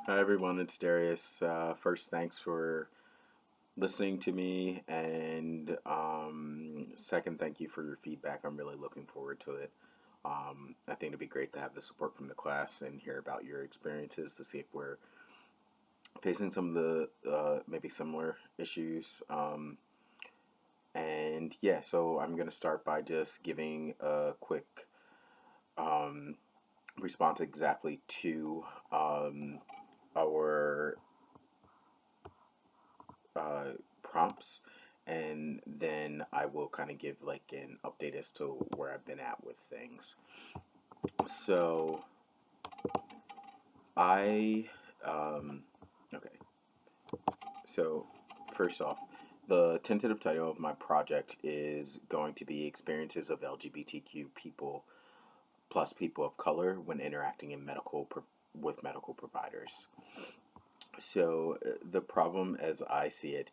Hi everyone, it's Darius. First, thanks for listening to me, and second, thank you for your feedback. I'm really looking forward to it. I think it'd be great to have the support from the class and hear about your experiences to see if we're facing some of the maybe similar issues. And yeah, so I'm gonna start by just giving a quick um, response exactly to our uh, prompts, and then I will kind of give like an update as to where I've been at with things. So I, okay. So first off, the tentative title of my project is going to be experiences of LGBTQ people plus people of color when interacting in with medical providers. So the problem, as I see it,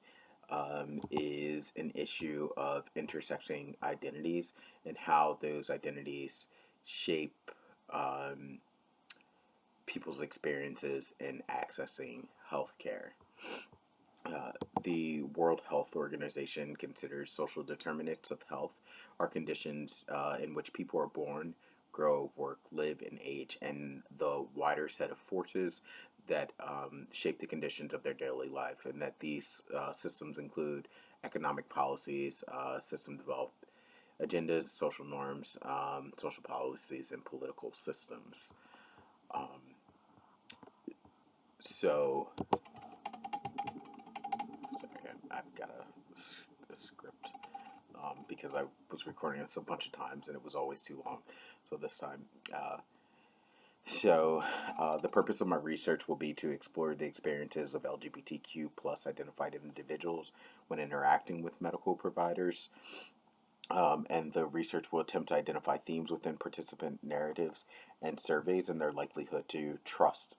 is an issue of intersecting identities and how those identities shape um, people's experiences in accessing healthcare. Uh, the World Health Organization considers social determinants of health are conditions in which people are born, grow, work, live, and age, and the wider set of forces that shape the conditions of their daily life. And that these systems include economic policies, system developed agendas, social norms, social policies, and political systems. Um, so, sorry, I've got a script because I was recording this a bunch of times and it was always too long. So this time, uh, the purpose of my research will be to explore the experiences of LGBTQ plus identified individuals when interacting with medical providers. And the research will attempt to identify themes within participant narratives and surveys and their likelihood to trust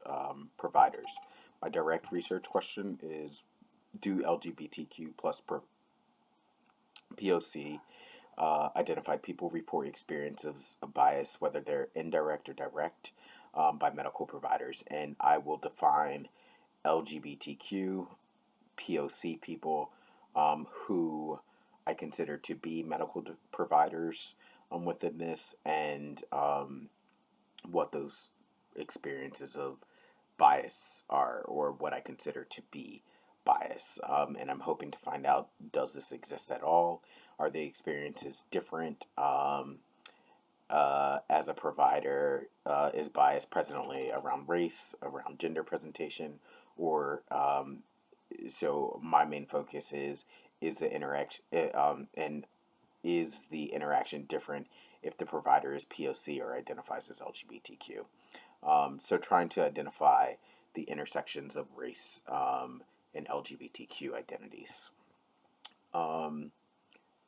providers. My direct research question is: do LGBTQ plus POC identified people report experiences of bias, whether they're indirect or direct, by medical providers? And I will define LGBTQ POC people who I consider to be medical providers within this, and what those experiences of bias are, or what I consider to be bias. And I'm hoping to find out, does this exist at all? Are the experiences different? As a provider, is bias presently around race, around gender presentation, or so my main focus is the interaction, and is the interaction different if the provider is POC or identifies as LGBTQ? So trying to identify the intersections of race and LGBTQ identities. Um,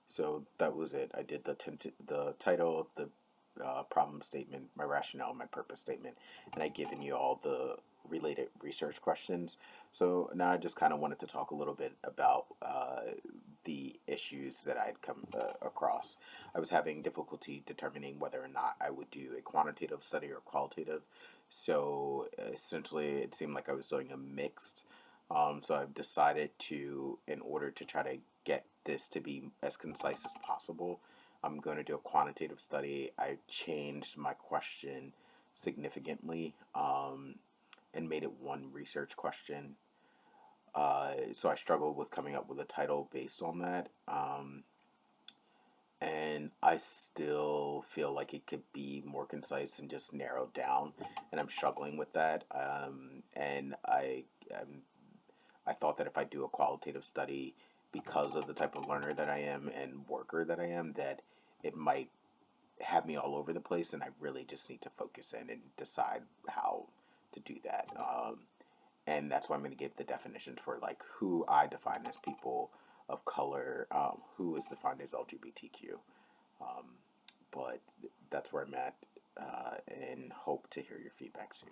so that was it. I did the title, the problem statement, my rationale, my purpose statement, and I given you all the related research questions. So now I just kind of wanted to talk a little bit about the issues that I'd come across. I was having difficulty determining whether or not I would do a quantitative study or qualitative. So essentially, it seemed like I was doing a mixed. So I've decided to, in order to try to get this to be as concise as possible, I'm going to do a quantitative study. I changed my question significantly and made it one research question. So I struggled with coming up with a title based on that. And I still feel like it could be more concise and just narrowed down, and I'm struggling with that. I thought that if I do a qualitative study, because of the type of learner that I am and worker that I am, that it might have me all over the place, and I really just need to focus in and decide how to do that. And that's why I'm going to give the definitions for like who I define as people of color, who is defined as LGBTQ. Um, but that's where I'm at, and hope to hear your feedback soon.